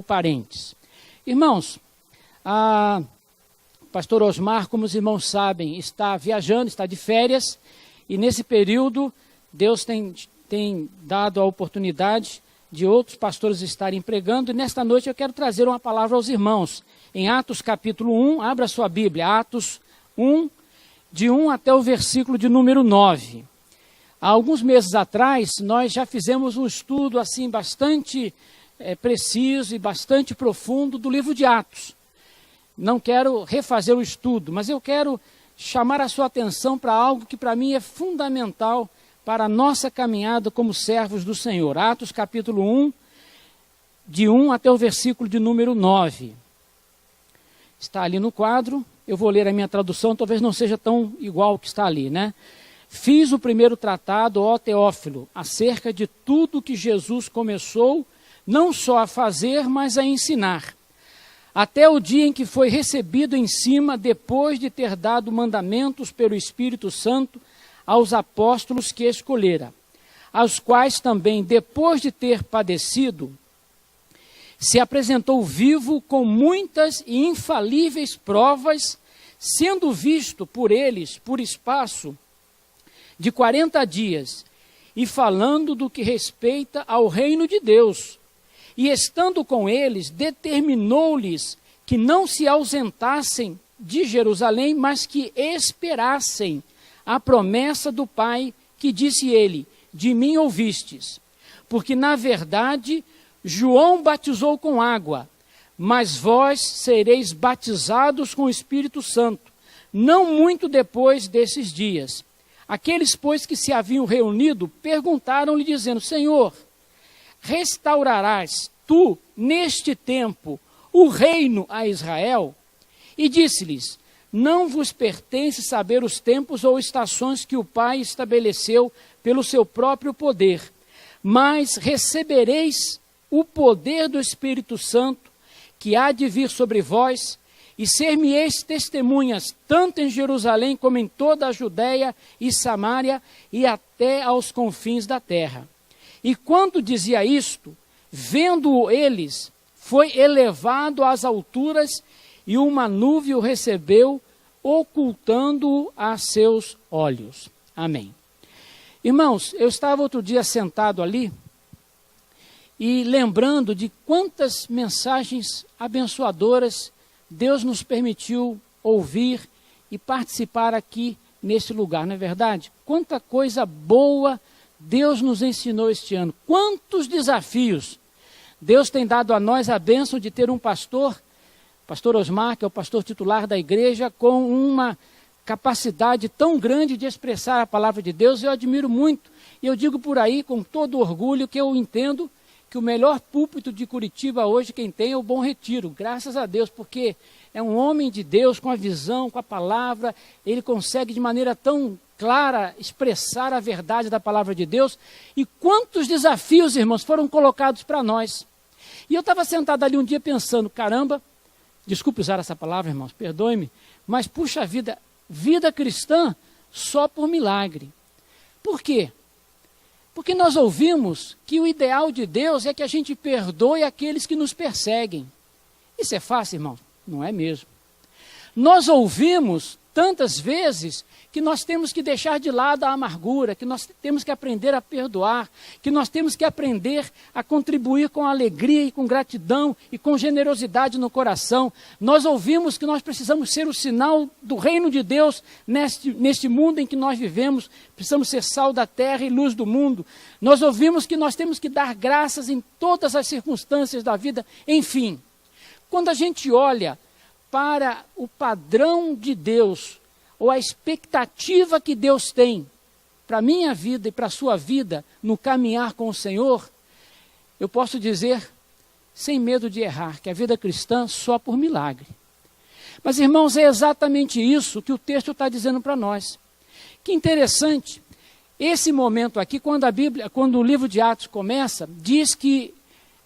parentes. Irmãos, o pastor Osmar, como os irmãos sabem, está viajando, está de férias, e nesse período Deus tem dado a oportunidade de outros pastores estarem pregando, e nesta noite eu quero trazer uma palavra aos irmãos. Em Atos capítulo 1, abra sua Bíblia, Atos 1, de 1 até o versículo de número 9. Há alguns meses atrás, nós já fizemos um estudo assim bastante preciso e bastante profundo do livro de Atos. Não quero refazer o estudo, mas eu quero chamar a sua atenção para algo que para mim é fundamental para a nossa caminhada como servos do Senhor. Atos capítulo 1, de 1 até o versículo de número 9. Está ali no quadro, eu vou ler a minha tradução, talvez não seja tão igual ao que está ali, né? Fiz o primeiro tratado, ó Teófilo, acerca de tudo que Jesus começou, não só a fazer, mas a ensinar, até o dia em que foi recebido em cima, depois de ter dado mandamentos pelo Espírito Santo aos apóstolos que escolhera, aos quais também, depois de ter padecido, se apresentou vivo com muitas e infalíveis provas, sendo visto por eles por espaço de 40 dias, e falando do que respeita ao reino de Deus. E estando com eles, determinou-lhes que não se ausentassem de Jerusalém, mas que esperassem a promessa do Pai, que disse ele, de mim ouvistes. Porque, na verdade, João batizou com água, mas vós sereis batizados com o Espírito Santo, não muito depois desses dias. Aqueles, pois, que se haviam reunido, perguntaram-lhe, dizendo, Senhor, restaurarás tu, neste tempo, o reino a Israel? E disse-lhes, não vos pertence saber os tempos ou estações que o Pai estabeleceu pelo seu próprio poder, mas recebereis o poder do Espírito Santo, que há de vir sobre vós, e ser-me-eis testemunhas, tanto em Jerusalém como em toda a Judéia e Samária, e até aos confins da terra. E quando dizia isto, vendo-o eles, foi elevado às alturas, e uma nuvem o recebeu, ocultando-o a seus olhos. Amém. Irmãos, eu estava outro dia sentado ali, e lembrando de quantas mensagens abençoadoras Deus nos permitiu ouvir e participar aqui nesse lugar, não é verdade? Quanta coisa boa Deus nos ensinou este ano, quantos desafios. Deus tem dado a nós a bênção de ter um pastor Osmar, que é o pastor titular da igreja, com uma capacidade tão grande de expressar a palavra de Deus. Eu admiro muito, e eu digo por aí com todo orgulho que eu entendo que o melhor púlpito de Curitiba hoje quem tem é o Bom Retiro, graças a Deus, porque é um homem de Deus com a visão, com a palavra, ele consegue de maneira tão clara expressar a verdade da palavra de Deus. E quantos desafios, irmãos, foram colocados para nós. E eu estava sentado ali um dia pensando, caramba, desculpe usar essa palavra, irmãos, perdoe-me, mas puxa vida, vida cristã só por milagre. Por quê? Porque nós ouvimos que o ideal de Deus é que a gente perdoe aqueles que nos perseguem. Isso é fácil, irmão? Não é mesmo. Nós ouvimos tantas vezes que nós temos que deixar de lado a amargura, que nós temos que aprender a perdoar, que nós temos que aprender a contribuir com alegria e com gratidão e com generosidade no coração. Nós ouvimos que nós precisamos ser o sinal do reino de Deus neste mundo em que nós vivemos, precisamos ser sal da terra e luz do mundo. Nós ouvimos que nós temos que dar graças em todas as circunstâncias da vida, enfim. Quando a gente olha para o padrão de Deus, ou a expectativa que Deus tem para a minha vida e para a sua vida no caminhar com o Senhor, eu posso dizer, sem medo de errar, que a vida cristã só por milagre. Mas, irmãos, é exatamente isso que o texto está dizendo para nós. Que interessante, esse momento aqui, quando o livro de Atos começa, diz que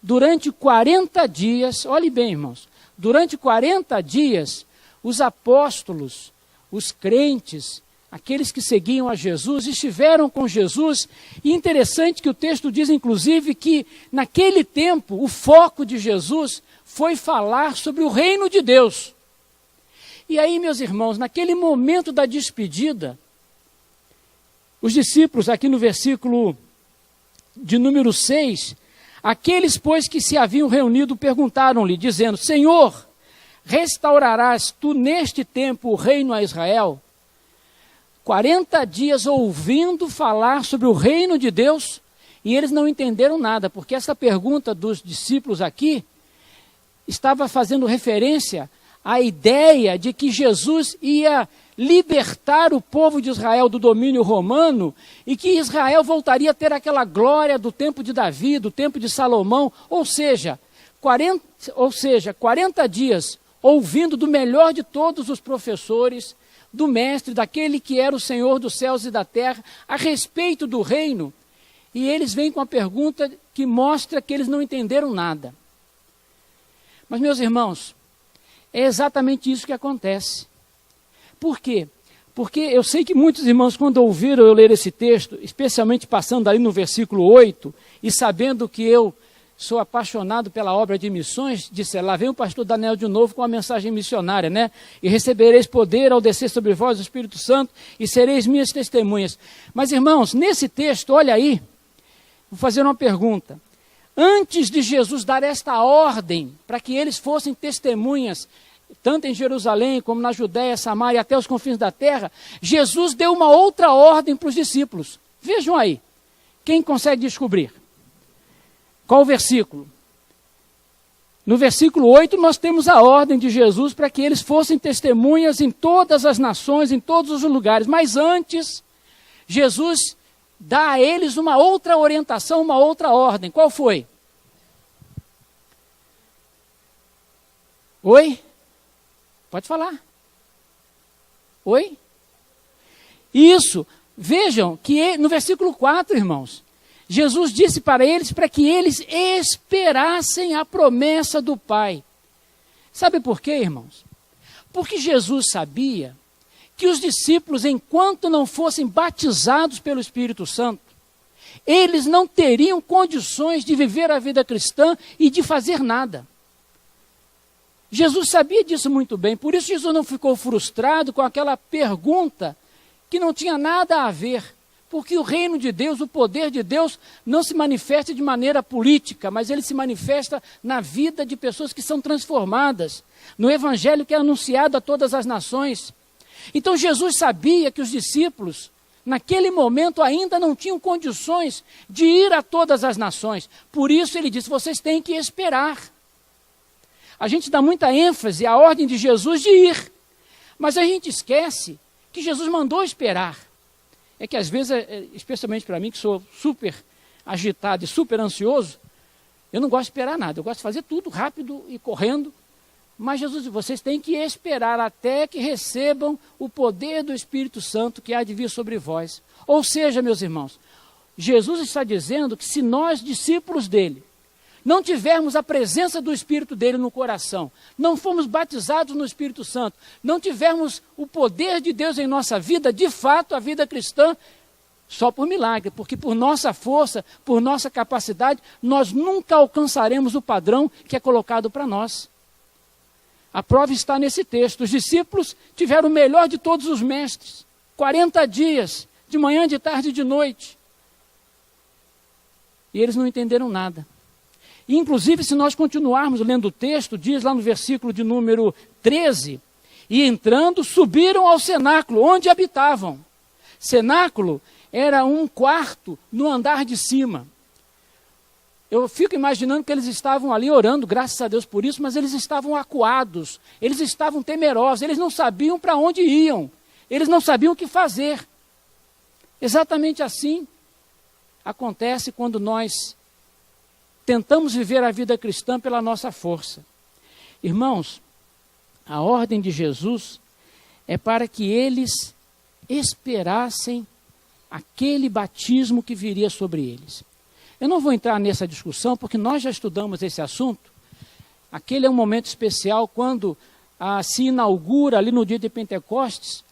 durante 40 dias, olhe bem, irmãos, durante 40 dias, os apóstolos, os crentes, aqueles que seguiam a Jesus, estiveram com Jesus, e interessante que o texto diz, inclusive, que naquele tempo o foco de Jesus foi falar sobre o reino de Deus. E aí, meus irmãos, naquele momento da despedida, os discípulos, aqui no versículo de número 6, aqueles, pois, que se haviam reunido, perguntaram-lhe, dizendo, Senhor, restaurarás tu neste tempo o reino a Israel? 40 dias ouvindo falar sobre o reino de Deus, e eles não entenderam nada, porque essa pergunta dos discípulos aqui estava fazendo referência à ideia de que Jesus ia libertar o povo de Israel do domínio romano e que Israel voltaria a ter aquela glória do tempo de Davi, do tempo de Salomão, ou seja, 40 dias ouvindo do melhor de todos os professores, do mestre, daquele que era o Senhor dos céus e da terra, a respeito do reino, e eles vêm com a pergunta que mostra que eles não entenderam nada. Mas, meus irmãos, é exatamente isso que acontece. Por quê? Porque eu sei que muitos irmãos, quando ouviram eu ler esse texto, especialmente passando ali no versículo 8, e sabendo que eu sou apaixonado pela obra de missões, disse, lá vem o pastor Daniel de novo com a mensagem missionária, né? E recebereis poder ao descer sobre vós o Espírito Santo e sereis minhas testemunhas. Mas, irmãos, nesse texto, olha aí, vou fazer uma pergunta. Antes de Jesus dar esta ordem para que eles fossem testemunhas, tanto em Jerusalém como na Judéia, Samaria, até os confins da terra, Jesus deu uma outra ordem para os discípulos. Vejam aí, quem consegue descobrir? Qual o versículo? No versículo 8 nós temos a ordem de Jesus para que eles fossem testemunhas em todas as nações, em todos os lugares. Mas antes, Jesus dá a eles uma outra orientação, uma outra ordem. Qual foi? Oi? Pode falar. Oi? Isso. Vejam que no versículo 4, irmãos, Jesus disse para eles para que eles esperassem a promessa do Pai. Sabe por quê, irmãos? Porque Jesus sabia que os discípulos, enquanto não fossem batizados pelo Espírito Santo, eles não teriam condições de viver a vida cristã e de fazer nada. Jesus sabia disso muito bem, por isso Jesus não ficou frustrado com aquela pergunta que não tinha nada a ver. Porque o reino de Deus, o poder de Deus, não se manifesta de maneira política, mas ele se manifesta na vida de pessoas que são transformadas, no evangelho que é anunciado a todas as nações. Então Jesus sabia que os discípulos, naquele momento, ainda não tinham condições de ir a todas as nações. Por isso ele disse, vocês têm que esperar. A gente dá muita ênfase à ordem de Jesus de ir, mas a gente esquece que Jesus mandou esperar. É que às vezes, especialmente para mim, que sou super agitado e super ansioso, eu não gosto de esperar nada, eu gosto de fazer tudo rápido e correndo. Mas Jesus, vocês têm que esperar até que recebam o poder do Espírito Santo que há de vir sobre vós. Ou seja, meus irmãos, Jesus está dizendo que se nós, discípulos dele, não tivermos a presença do Espírito dele no coração, não fomos batizados no Espírito Santo, não tivermos o poder de Deus em nossa vida, de fato a vida cristã, só por milagre, porque por nossa força, por nossa capacidade, nós nunca alcançaremos o padrão que é colocado para nós. A prova está nesse texto. Os discípulos tiveram o melhor de todos os mestres, 40 dias, de manhã, de tarde e de noite. E eles não entenderam nada. E, inclusive, se nós continuarmos lendo o texto, diz lá no versículo de número 13, e entrando, subiram ao cenáculo, onde habitavam. Cenáculo era um quarto no andar de cima. Eu fico imaginando que eles estavam ali orando, graças a Deus por isso, mas eles estavam acuados, eles estavam temerosos, eles não sabiam para onde iam, eles não sabiam o que fazer. Exatamente assim acontece quando nós tentamos viver a vida cristã pela nossa força. Irmãos, a ordem de Jesus é para que eles esperassem aquele batismo que viria sobre eles. Eu não vou entrar nessa discussão, porque nós já estudamos esse assunto. Aquele é um momento especial quando se inaugura ali no dia de Pentecostes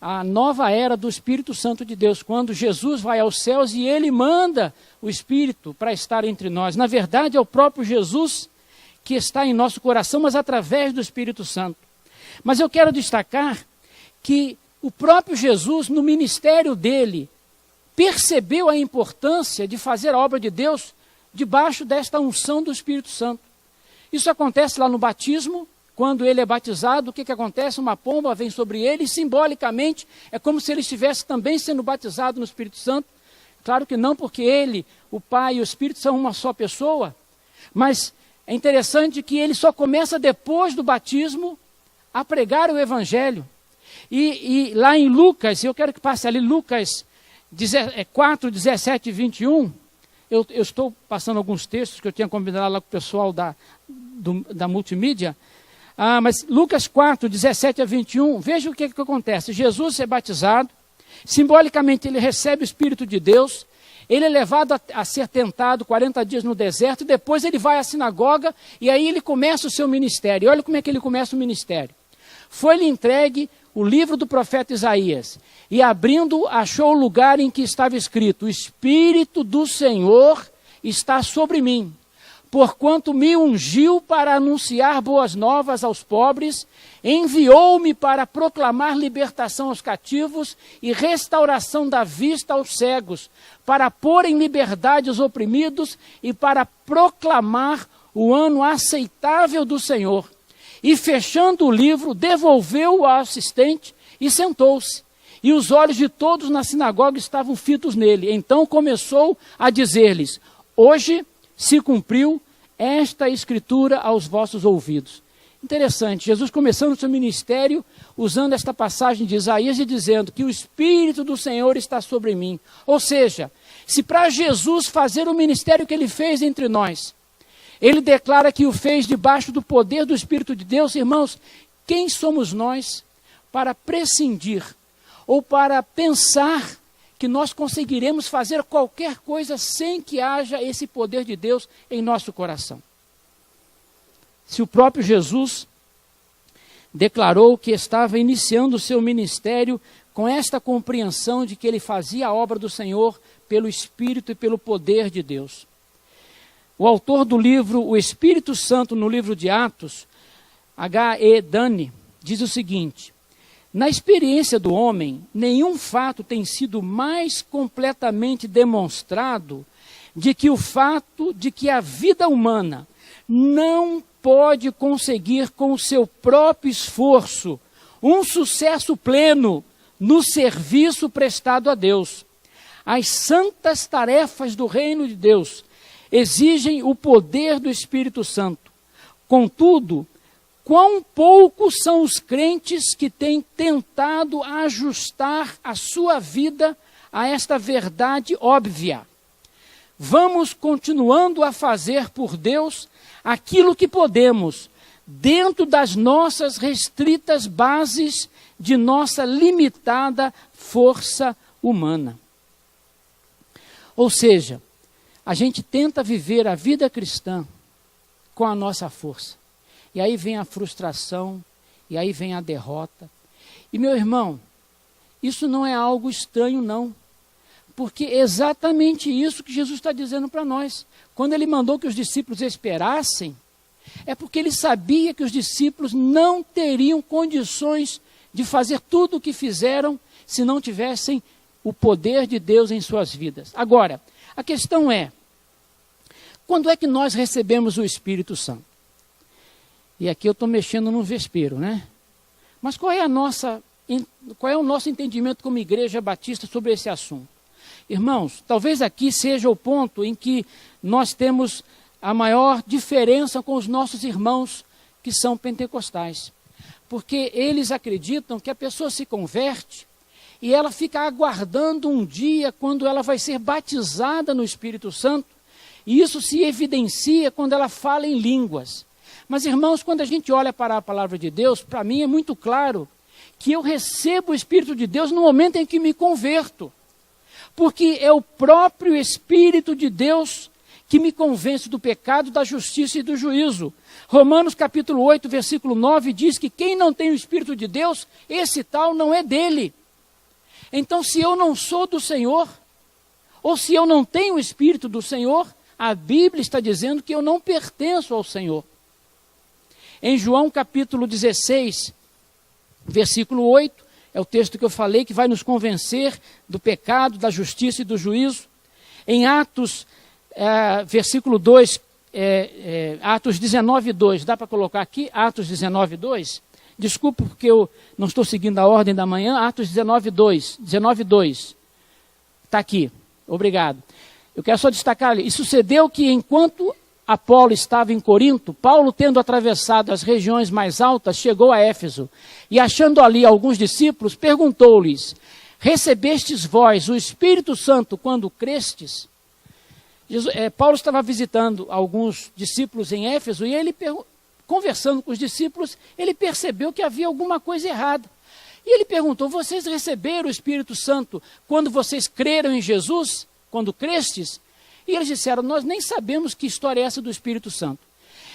a nova era do Espírito Santo de Deus, quando Jesus vai aos céus e ele manda o Espírito para estar entre nós. Na verdade, é o próprio Jesus que está em nosso coração, mas através do Espírito Santo. Mas eu quero destacar que o próprio Jesus, no ministério dele, percebeu a importância de fazer a obra de Deus debaixo desta unção do Espírito Santo. Isso acontece lá no batismo. Quando ele é batizado, o que acontece? Uma pomba vem sobre ele e simbolicamente é como se ele estivesse também sendo batizado no Espírito Santo. Claro que não, porque ele, o Pai e o Espírito são uma só pessoa, mas é interessante que ele só começa depois do batismo a pregar o Evangelho. E lá em Lucas, eu quero que passe ali Lucas 4, 17 e 21, eu estou passando alguns textos que eu tinha combinado lá com o pessoal da multimídia. Mas Lucas 4, 17 a 21, veja o que acontece. Jesus é batizado, simbolicamente ele recebe o Espírito de Deus, ele é levado a ser tentado 40 dias no deserto, e depois ele vai à sinagoga, e aí ele começa o seu ministério. E olha como é que ele começa o ministério. Foi-lhe entregue o livro do profeta Isaías, e abrindo, achou o lugar em que estava escrito: o Espírito do Senhor está sobre mim, porquanto me ungiu para anunciar boas novas aos pobres, enviou-me para proclamar libertação aos cativos e restauração da vista aos cegos, para pôr em liberdade os oprimidos e para proclamar o ano aceitável do Senhor. E fechando o livro, devolveu-o ao assistente e sentou-se. E os olhos de todos na sinagoga estavam fitos nele. Então começou a dizer-lhes: hoje se cumpriu esta escritura aos vossos ouvidos. Interessante, Jesus começando o seu ministério usando esta passagem de Isaías e dizendo que o Espírito do Senhor está sobre mim. Ou seja, se para Jesus fazer o ministério que ele fez entre nós, ele declara que o fez debaixo do poder do Espírito de Deus, irmãos, quem somos nós para prescindir ou para pensar que nós conseguiremos fazer qualquer coisa sem que haja esse poder de Deus em nosso coração? Se o próprio Jesus declarou que estava iniciando o seu ministério com esta compreensão de que ele fazia a obra do Senhor pelo Espírito e pelo poder de Deus. O autor do livro O Espírito Santo no livro de Atos, H.E. Dani, diz o seguinte: na experiência do homem, nenhum fato tem sido mais completamente demonstrado de que o fato de que a vida humana não pode conseguir com o seu próprio esforço um sucesso pleno no serviço prestado a Deus. As santas tarefas do reino de Deus exigem o poder do Espírito Santo. Contudo, quão poucos são os crentes que têm tentado ajustar a sua vida a esta verdade óbvia. Vamos continuando a fazer por Deus aquilo que podemos, dentro das nossas restritas bases de nossa limitada força humana. Ou seja, a gente tenta viver a vida cristã com a nossa força. E aí vem a frustração, e aí vem a derrota. E meu irmão, isso não é algo estranho não, porque é exatamente isso que Jesus está dizendo para nós. Quando ele mandou que os discípulos esperassem, é porque ele sabia que os discípulos não teriam condições de fazer tudo o que fizeram se não tivessem o poder de Deus em suas vidas. Agora, a questão é, quando é que nós recebemos o Espírito Santo? E aqui eu estou mexendo no vespeiro, né? Mas qual é o nosso entendimento como igreja batista sobre esse assunto? Irmãos, talvez aqui seja o ponto em que nós temos a maior diferença com os nossos irmãos que são pentecostais. Porque eles acreditam que a pessoa se converte e ela fica aguardando um dia quando ela vai ser batizada no Espírito Santo, e isso se evidencia quando ela fala em línguas. Mas, irmãos, quando a gente olha para a palavra de Deus, para mim é muito claro que eu recebo o Espírito de Deus no momento em que me converto. Porque é o próprio Espírito de Deus que me convence do pecado, da justiça e do juízo. Romanos capítulo 8, versículo 9 diz que quem não tem o Espírito de Deus, esse tal não é dele. Então, se eu não sou do Senhor, ou se eu não tenho o Espírito do Senhor, a Bíblia está dizendo que eu não pertenço ao Senhor. Em João capítulo 16, versículo 8, é o texto que eu falei, que vai nos convencer do pecado, da justiça e do juízo. Em Atos, versículo 2, Atos 19, 2, dá para colocar aqui? Atos 19, 2. Desculpe porque eu não estou seguindo a ordem da manhã. Atos 19, 2. 19, 2. Está aqui. Obrigado. Eu quero só destacar ali. E sucedeu que enquanto Apolo estava em Corinto, Paulo, tendo atravessado as regiões mais altas, chegou a Éfeso. E achando ali alguns discípulos, perguntou-lhes: recebestes vós o Espírito Santo quando crestes? Paulo estava visitando alguns discípulos em Éfeso e ele conversando com os discípulos, ele percebeu que havia alguma coisa errada. E ele perguntou: vocês receberam o Espírito Santo quando vocês creram em Jesus? Quando crestes? E eles disseram: nós nem sabemos que história é essa do Espírito Santo.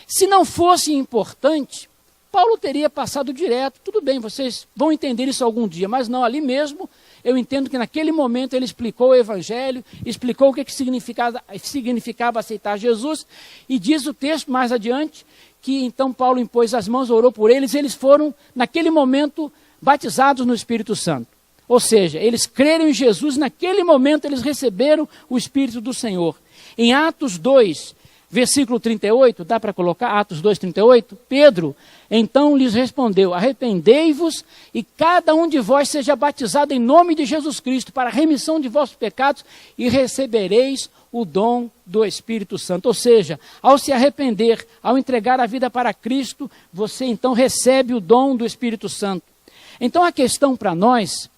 Se não fosse importante, Paulo teria passado direto. Tudo bem, vocês vão entender isso algum dia, mas não, ali mesmo, eu entendo que naquele momento ele explicou o Evangelho, explicou o que significava aceitar Jesus, e diz o texto mais adiante, que então Paulo impôs as mãos, orou por eles, e eles foram, naquele momento, batizados no Espírito Santo. Ou seja, eles creram em Jesus, naquele momento eles receberam o Espírito do Senhor. Em Atos 2, versículo 38, dá para colocar Atos 2, 38? Pedro então lhes respondeu: arrependei-vos e cada um de vós seja batizado em nome de Jesus Cristo para a remissão de vossos pecados e recebereis o dom do Espírito Santo. Ou seja, ao se arrepender, ao entregar a vida para Cristo, você então recebe o dom do Espírito Santo. Então a questão para nós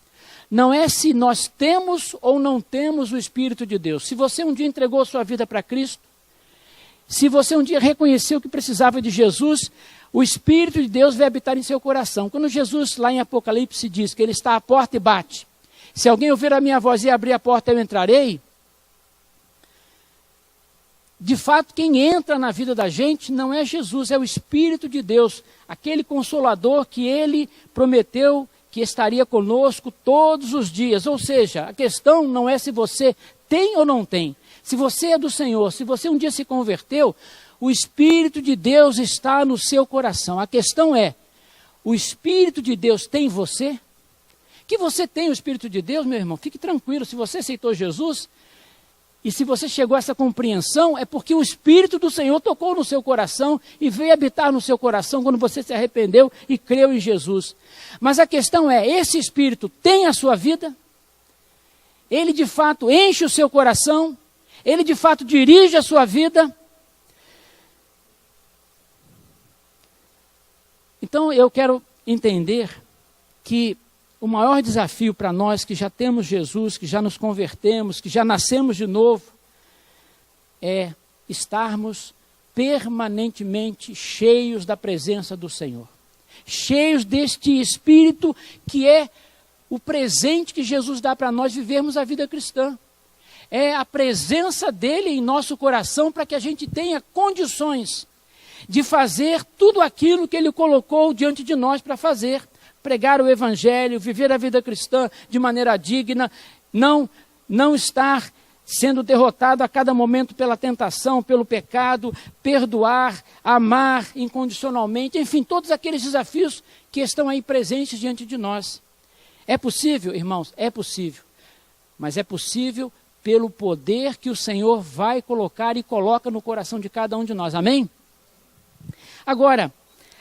não é se nós temos ou não temos o Espírito de Deus. Se você um dia entregou sua vida para Cristo, se você um dia reconheceu que precisava de Jesus, o Espírito de Deus vai habitar em seu coração. Quando Jesus, lá em Apocalipse, diz que ele está à porta e bate, se alguém ouvir a minha voz e abrir a porta, eu entrarei. De fato, quem entra na vida da gente não é Jesus, é o Espírito de Deus, aquele Consolador que ele prometeu que estaria conosco todos os dias. Ou seja, a questão não é se você tem ou não tem. Se você é do Senhor, se você um dia se converteu, o Espírito de Deus está no seu coração. A questão é, o Espírito de Deus tem você? Que você tem o Espírito de Deus, meu irmão, fique tranquilo. Se você aceitou Jesus, e se você chegou a essa compreensão, é porque o Espírito do Senhor tocou no seu coração e veio habitar no seu coração quando você se arrependeu e creu em Jesus. Mas a questão é, esse Espírito tem a sua vida? Ele de fato enche o seu coração? Ele de fato dirige a sua vida? Então eu quero entender que o maior desafio para nós que já temos Jesus, que já nos convertemos, que já nascemos de novo, é estarmos permanentemente cheios da presença do Senhor. Cheios deste Espírito que é o presente que Jesus dá para nós vivermos a vida cristã. É a presença dele em nosso coração para que a gente tenha condições de fazer tudo aquilo que ele colocou diante de nós para fazer. Pregar o Evangelho, viver a vida cristã de maneira digna, não estar sendo derrotado a cada momento pela tentação, pelo pecado, perdoar, amar incondicionalmente, enfim, todos aqueles desafios que estão aí presentes diante de nós. É possível, irmãos? É possível. Mas é possível pelo poder que o Senhor vai colocar e coloca no coração de cada um de nós. Amém? Agora,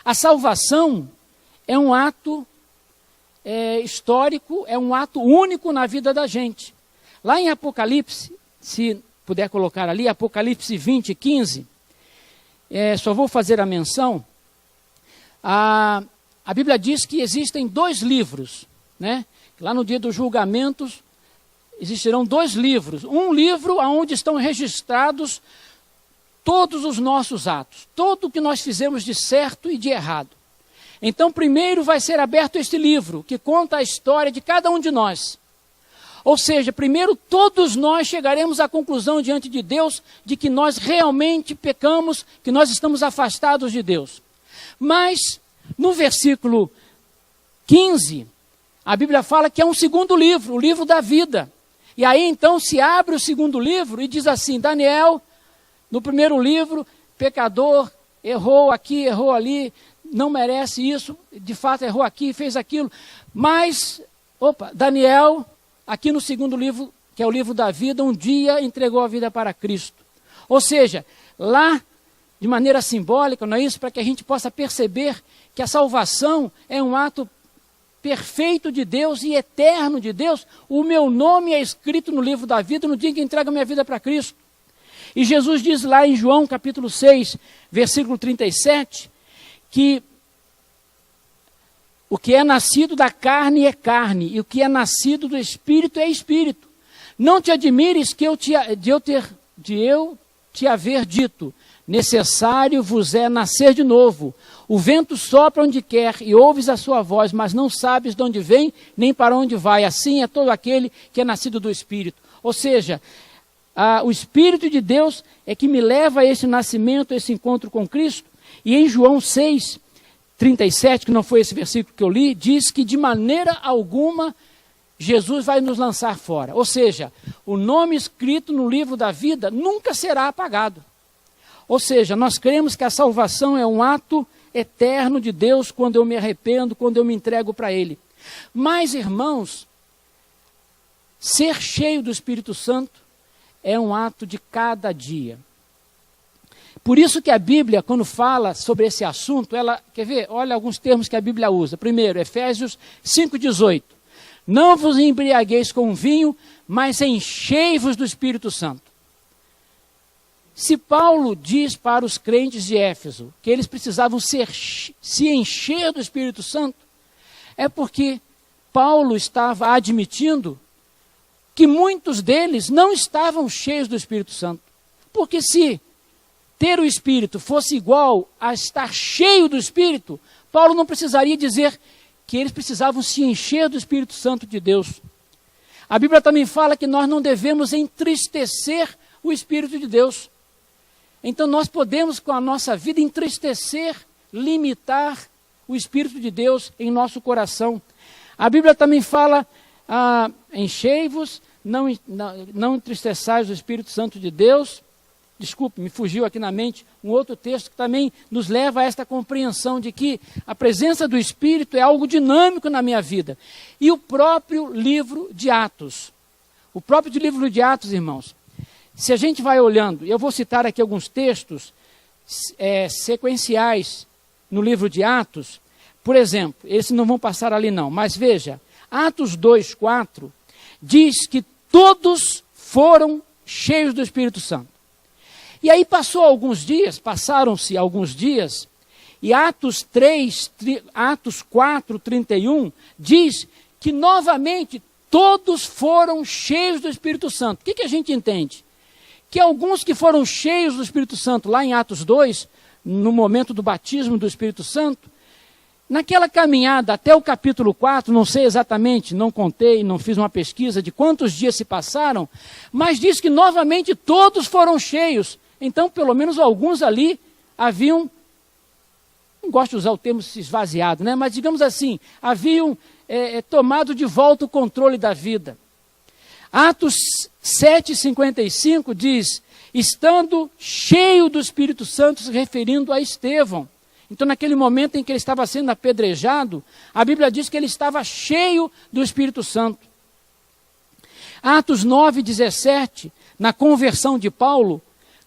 a salvação é um ato histórico, é um ato único na vida da gente. Lá em Apocalipse, se puder colocar ali, Apocalipse 20, 15, só vou fazer a menção, a Bíblia diz que existem 2 livros, né? Lá no dia dos julgamentos, existirão 2 livros. Um livro onde estão registrados todos os nossos atos, tudo o que nós fizemos de certo e de errado. Então, primeiro vai ser aberto este livro, que conta a história de cada um de nós. Ou seja, primeiro todos nós chegaremos à conclusão diante de Deus de que nós realmente pecamos, que nós estamos afastados de Deus. Mas, no versículo 15, A Bíblia fala que é um segundo livro, o livro da vida. E aí então se abre o segundo livro e diz assim: Daniel, no primeiro livro, pecador, errou aqui, errou ali, não merece isso, de fato errou aqui, fez aquilo. Mas, Daniel, aqui no segundo livro, que é o livro da vida, um dia entregou a vida para Cristo. Ou seja, lá, de maneira simbólica, não é isso? Para que a gente possa perceber que a salvação é um ato perfeito de Deus e eterno de Deus. O meu nome é escrito no livro da vida no dia em que entrego a minha vida para Cristo. E Jesus diz lá em João capítulo 6, versículo 37, que o que é nascido da carne é carne, e o que é nascido do Espírito é Espírito. Não te admires que eu te haver dito: necessário vos é nascer de novo. O vento sopra onde quer e ouves a sua voz, mas não sabes de onde vem nem para onde vai. Assim é todo aquele que é nascido do Espírito. Ou seja, o Espírito de Deus é que me leva a esse nascimento, a esse encontro com Cristo. E em João 6, 37, que não foi esse versículo que eu li, diz que de maneira alguma Jesus vai nos lançar fora. Ou seja, o nome escrito no livro da vida nunca será apagado. Ou seja, nós cremos que a salvação é um ato eterno de Deus quando eu me arrependo, quando eu me entrego para Ele. Mas, irmãos, ser cheio do Espírito Santo é um ato de cada dia. Por isso que a Bíblia, quando fala sobre esse assunto, ela, quer ver? Olha alguns termos que a Bíblia usa. Primeiro, Efésios 5,18. Não vos embriagueis com vinho, mas enchei-vos do Espírito Santo. Se Paulo diz para os crentes de Éfeso que eles precisavam se encher do Espírito Santo, é porque Paulo estava admitindo que muitos deles não estavam cheios do Espírito Santo. Porque se ter o Espírito fosse igual a estar cheio do Espírito, Paulo não precisaria dizer que eles precisavam se encher do Espírito Santo de Deus. A Bíblia também fala que nós não devemos entristecer o Espírito de Deus. Então nós podemos com a nossa vida entristecer, limitar o Espírito de Deus em nosso coração. A Bíblia também fala, enchei-vos, não entristeçais o Espírito Santo de Deus. Desculpe, me fugiu aqui na mente um outro texto que também nos leva a esta compreensão de que a presença do Espírito é algo dinâmico na minha vida. E o próprio livro de Atos. O próprio livro de Atos, irmãos. Se a gente vai olhando, eu vou citar aqui alguns textos sequenciais no livro de Atos. Por exemplo, esses não vão passar ali não, mas veja, Atos 2:4 diz que todos foram cheios do Espírito Santo. E aí passaram-se alguns dias, e Atos 4:31 diz que novamente todos foram cheios do Espírito Santo. O que a gente entende? Que alguns que foram cheios do Espírito Santo lá em Atos 2, no momento do batismo do Espírito Santo, naquela caminhada até o capítulo 4, não sei exatamente, não contei, não fiz uma pesquisa de quantos dias se passaram, mas diz que novamente todos foram cheios. Então, pelo menos alguns ali haviam, não gosto de usar o termo esvaziado, né? Mas digamos assim, haviam tomado de volta o controle da vida. Atos 7:55 diz, estando cheio do Espírito Santo, se referindo a Estevão. Então, naquele momento em que ele estava sendo apedrejado, a Bíblia diz que ele estava cheio do Espírito Santo. Atos 9:17, na conversão de Paulo,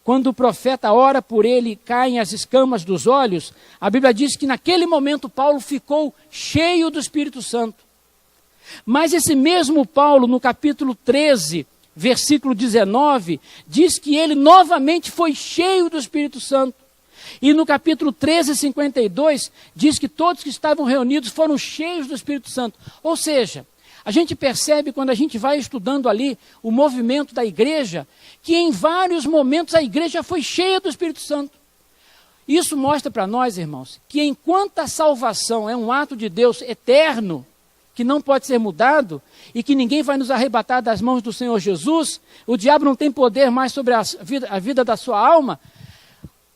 quando o profeta ora por ele, caem as escamas dos olhos, a Bíblia diz que naquele momento Paulo ficou cheio do Espírito Santo. Mas esse mesmo Paulo, no capítulo 13, versículo 19, diz que ele novamente foi cheio do Espírito Santo. E no capítulo 13:52, diz que todos que estavam reunidos foram cheios do Espírito Santo. Ou seja, a gente percebe quando a gente vai estudando ali o movimento da igreja, que em vários momentos a igreja foi cheia do Espírito Santo. Isso mostra para nós, irmãos, que enquanto a salvação é um ato de Deus eterno, que não pode ser mudado, e que ninguém vai nos arrebatar das mãos do Senhor Jesus, o diabo não tem poder mais sobre a vida da sua alma,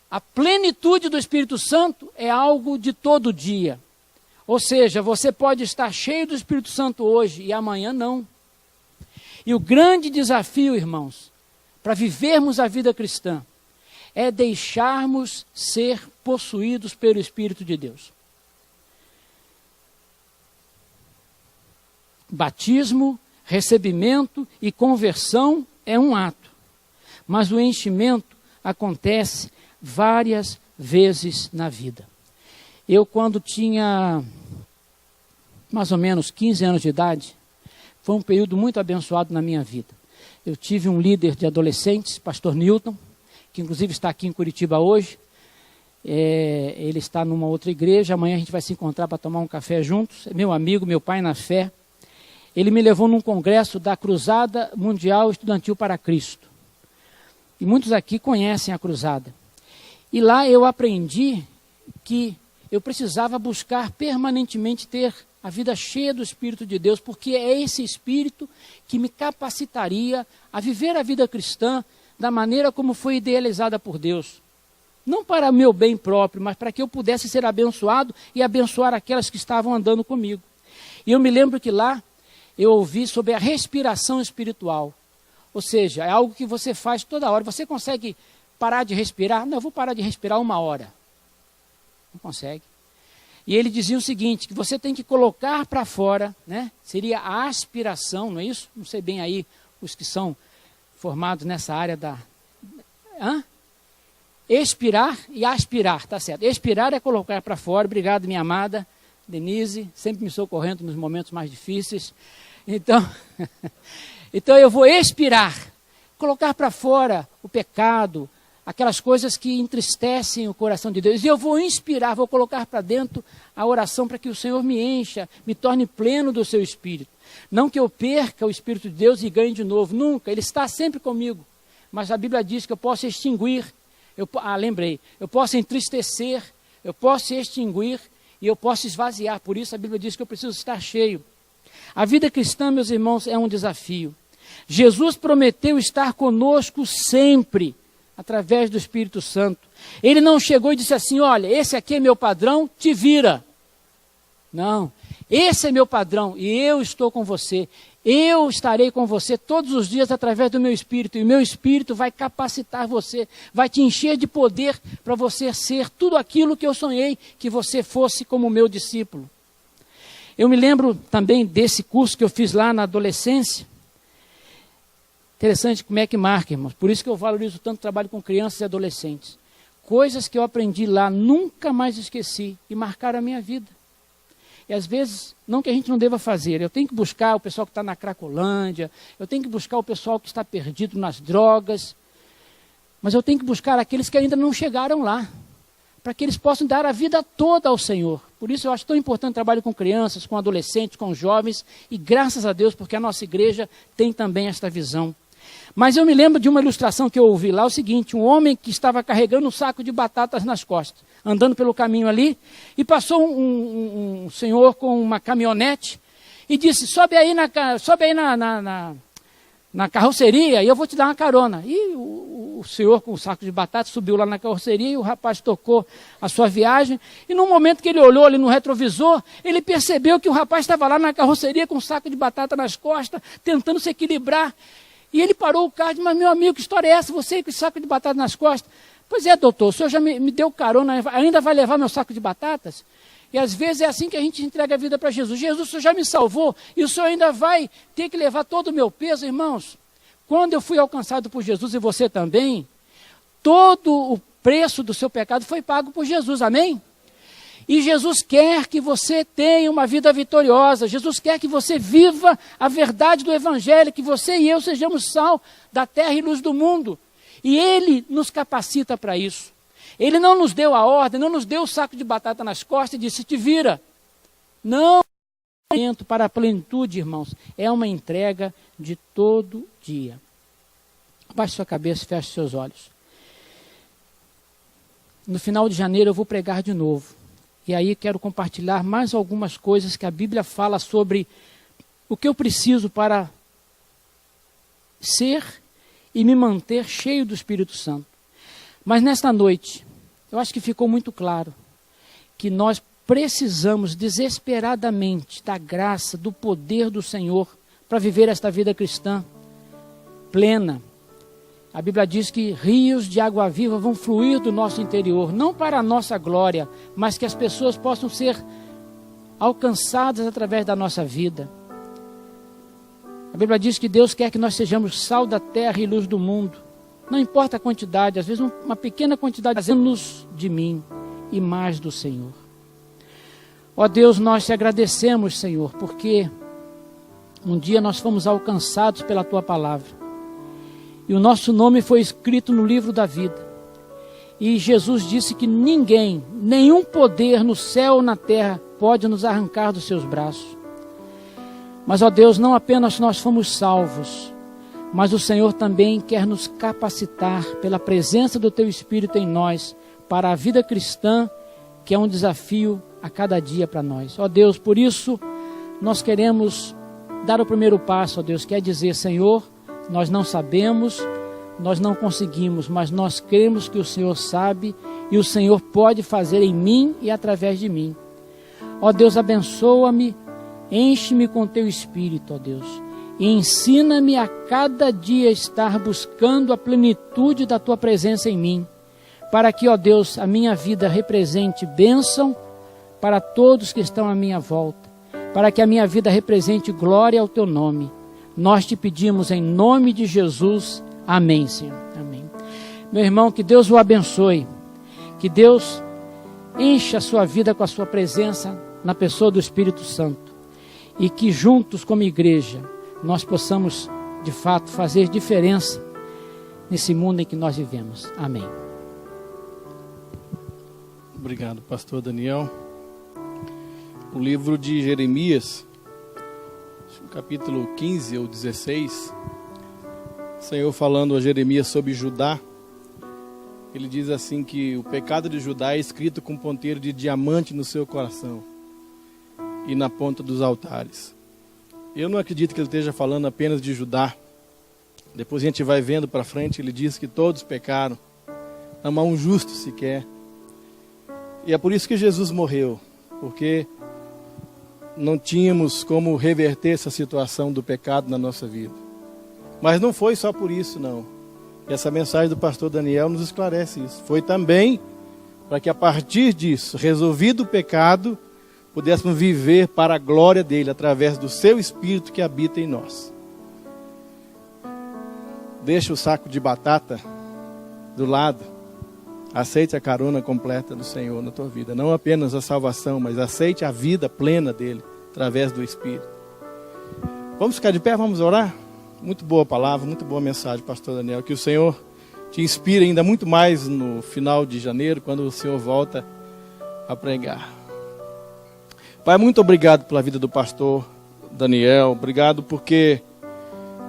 a plenitude do Espírito Santo é algo de todo dia. Ou seja, você pode estar cheio do Espírito Santo hoje e amanhã não. E o grande desafio, irmãos, para vivermos a vida cristã, é deixarmos ser possuídos pelo Espírito de Deus. Batismo, recebimento e conversão é um ato, mas o enchimento acontece várias vezes na vida. Eu, quando tinha mais ou menos 15 anos de idade, foi um período muito abençoado na minha vida. Eu tive um líder de adolescentes, pastor Newton, que inclusive está aqui em Curitiba hoje. Ele está numa outra igreja, amanhã a gente vai se encontrar para tomar um café juntos. É meu amigo, meu pai na fé. Ele me levou num congresso da Cruzada Mundial Estudantil para Cristo. E muitos aqui conhecem a Cruzada. E lá eu aprendi que eu precisava buscar permanentemente ter a vida cheia do Espírito de Deus, porque é esse Espírito que me capacitaria a viver a vida cristã da maneira como foi idealizada por Deus. Não para meu bem próprio, mas para que eu pudesse ser abençoado e abençoar aquelas que estavam andando comigo. E eu me lembro que lá eu ouvi sobre a respiração espiritual. Ou seja, é algo que você faz toda hora. Você consegue parar de respirar? Não, eu vou parar de respirar 1 hora. Não consegue. E ele dizia o seguinte, que você tem que colocar para fora, né? Seria a aspiração, não é isso? Não sei bem aí os que são formados nessa área da... Expirar e aspirar, tá certo. Expirar é colocar para fora. Obrigado, minha amada Denise, sempre me socorrendo nos momentos mais difíceis. Então, então eu vou expirar, colocar para fora o pecado, aquelas coisas que entristecem o coração de Deus. E eu vou inspirar, vou colocar para dentro a oração para que o Senhor me encha, me torne pleno do seu Espírito. Não que eu perca o Espírito de Deus e ganhe de novo, nunca. Ele está sempre comigo. Mas a Bíblia diz que eu posso extinguir, lembrei, eu posso entristecer, eu posso extinguir e eu posso esvaziar. Por isso a Bíblia diz que eu preciso estar cheio. A vida cristã, meus irmãos, é um desafio. Jesus prometeu estar conosco sempre, através do Espírito Santo. Ele não chegou e disse assim, olha, esse aqui é meu padrão, te vira. Não, esse é meu padrão e eu estou com você. Eu estarei com você todos os dias através do meu Espírito. E o meu Espírito vai capacitar você, vai te encher de poder para você ser tudo aquilo que eu sonhei que você fosse como meu discípulo. Eu me lembro também desse curso que eu fiz lá na adolescência. Interessante como é que marca, irmãos. Por isso que eu valorizo tanto o trabalho com crianças e adolescentes. Coisas que eu aprendi lá, nunca mais esqueci e marcaram a minha vida. E às vezes, não que a gente não deva fazer, eu tenho que buscar o pessoal que está na Cracolândia, eu tenho que buscar o pessoal que está perdido nas drogas, mas eu tenho que buscar aqueles que ainda não chegaram lá, para que eles possam dar a vida toda ao Senhor. Por isso eu acho tão importante o trabalho com crianças, com adolescentes, com jovens, e graças a Deus, porque a nossa igreja tem também esta visão. Mas eu me lembro de uma ilustração que eu ouvi lá, o seguinte, um homem que estava carregando um saco de batatas nas costas, andando pelo caminho ali, e passou um senhor com uma caminhonete, e disse, sobe aí na carroceria, e eu vou te dar uma carona. E o senhor com o saco de batatas subiu lá na carroceria, e o rapaz tocou a sua viagem, e no momento que ele olhou ali no retrovisor, ele percebeu que o rapaz estava lá na carroceria com um saco de batata nas costas, tentando se equilibrar. E ele parou o carro e disse, mas meu amigo, que história é essa? Você com esse saco de batata nas costas? Pois é, doutor, o senhor já me deu carona, ainda vai levar meu saco de batatas? E às vezes é assim que a gente entrega a vida para Jesus. Jesus, o senhor já me salvou e o senhor ainda vai ter que levar todo o meu peso, irmãos. Quando eu fui alcançado por Jesus e você também, todo o preço do seu pecado foi pago por Jesus, amém? E Jesus quer que você tenha uma vida vitoriosa. Jesus quer que você viva a verdade do Evangelho, que você e eu sejamos sal da terra e luz do mundo. E Ele nos capacita para isso. Ele não nos deu a ordem, não nos deu o saco de batata nas costas e disse, te vira. Não, para a plenitude, irmãos, é uma entrega de todo dia. Abaixe sua cabeça e feche seus olhos. No final de janeiro eu vou pregar de novo. E aí quero compartilhar mais algumas coisas que a Bíblia fala sobre o que eu preciso para ser e me manter cheio do Espírito Santo. Mas nesta noite, eu acho que ficou muito claro que nós precisamos desesperadamente da graça, do poder do Senhor para viver esta vida cristã plena. A Bíblia diz que rios de água viva vão fluir do nosso interior, não para a nossa glória, mas que as pessoas possam ser alcançadas através da nossa vida. A Bíblia diz que Deus quer que nós sejamos sal da terra e luz do mundo. Não importa a quantidade, às vezes uma pequena quantidade, fazendo-nos de mim e mais do Senhor. Ó Deus, nós te agradecemos, Senhor, porque um dia nós fomos alcançados pela Tua palavra. E o nosso nome foi escrito no livro da vida. E Jesus disse que ninguém, nenhum poder no céu ou na terra pode nos arrancar dos seus braços. Mas, ó Deus, não apenas nós fomos salvos, mas o Senhor também quer nos capacitar pela presença do Teu Espírito em nós para a vida cristã, que é um desafio a cada dia para nós. Ó Deus, por isso nós queremos dar o primeiro passo, ó Deus, quer dizer, Senhor, nós não sabemos, nós não conseguimos, mas nós cremos que o Senhor sabe e o Senhor pode fazer em mim e através de mim. Ó Deus, abençoa-me, enche-me com Teu Espírito, ó Deus, e ensina-me a cada dia estar buscando a plenitude da Tua presença em mim, para que, ó Deus, a minha vida represente bênção para todos que estão à minha volta, para que a minha vida represente glória ao Teu nome. Nós te pedimos em nome de Jesus. Amém, Senhor. Amém. Meu irmão, que Deus o abençoe. Que Deus encha a sua vida com a sua presença na pessoa do Espírito Santo. E que juntos como igreja nós possamos, de fato, fazer diferença nesse mundo em que nós vivemos. Amém. Obrigado, pastor Daniel. O livro de Jeremias, capítulo 15 ou 16, o Senhor falando a Jeremias sobre Judá, ele diz assim que o pecado de Judá é escrito com ponteiro de diamante no seu coração e na ponta dos altares. Eu não acredito que ele esteja falando apenas de Judá. Depois a gente vai vendo para frente, ele diz que todos pecaram, não há um justo sequer. E é por isso que Jesus morreu, porque não tínhamos como reverter essa situação do pecado na nossa vida. Mas não foi só por isso, não. Essa mensagem do pastor Daniel nos esclarece isso. Foi também para que a partir disso, resolvido o pecado, pudéssemos viver para a glória dele, através do seu Espírito que habita em nós. Deixa o saco de batata do lado. Aceite a carona completa do Senhor na tua vida. Não apenas a salvação, mas aceite a vida plena dele, através do Espírito. Vamos ficar de pé, vamos orar? Muito boa palavra, muito boa mensagem, pastor Daniel. Que o Senhor te inspire ainda muito mais no final de janeiro, quando o Senhor volta a pregar. Pai, muito obrigado pela vida do pastor Daniel. Obrigado porque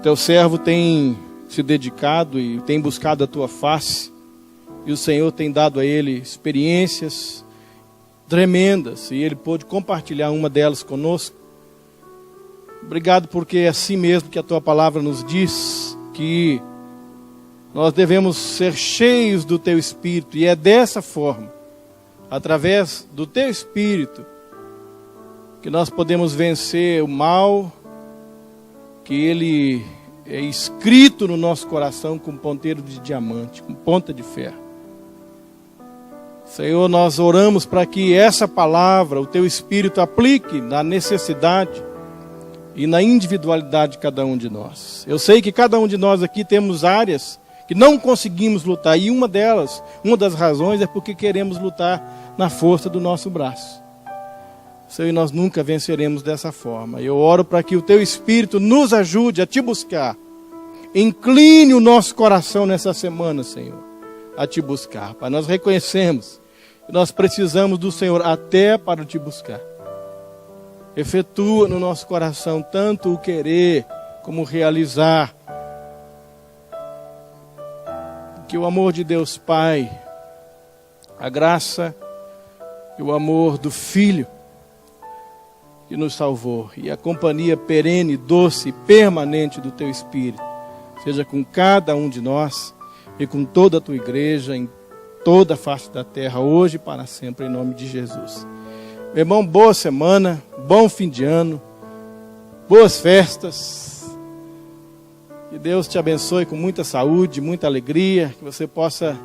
teu servo tem se dedicado e tem buscado a tua face. E o Senhor tem dado a ele experiências tremendas. E ele pôde compartilhar uma delas conosco. Obrigado porque é assim mesmo que a tua palavra nos diz. Que nós devemos ser cheios do teu Espírito. E é dessa forma, através do teu Espírito, que nós podemos vencer o mal. Que ele é escrito no nosso coração com ponteiro de diamante, com ponta de ferro. Senhor, nós oramos para que essa palavra, o teu Espírito, aplique na necessidade e na individualidade de cada um de nós. Eu sei que cada um de nós aqui temos áreas que não conseguimos lutar, e uma das razões é porque queremos lutar na força do nosso braço. Senhor, nós nunca venceremos dessa forma. Eu oro para que o teu Espírito nos ajude a te buscar. Incline o nosso coração nessa semana, Senhor, a te buscar. Pai, nós reconhecemos que nós precisamos do Senhor até para te buscar. Efetua no nosso coração tanto o querer como o realizar. Que o amor de Deus Pai, a graça e o amor do Filho que nos salvou e a companhia perene, doce e permanente do teu Espírito seja com cada um de nós e com toda a tua igreja em toda a face da terra, hoje e para sempre, em nome de Jesus. Meu irmão, boa semana, bom fim de ano, boas festas. Que Deus te abençoe com muita saúde, muita alegria, que você possa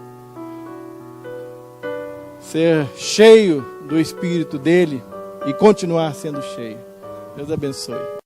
ser cheio do Espírito dele e continuar sendo cheio. Deus abençoe.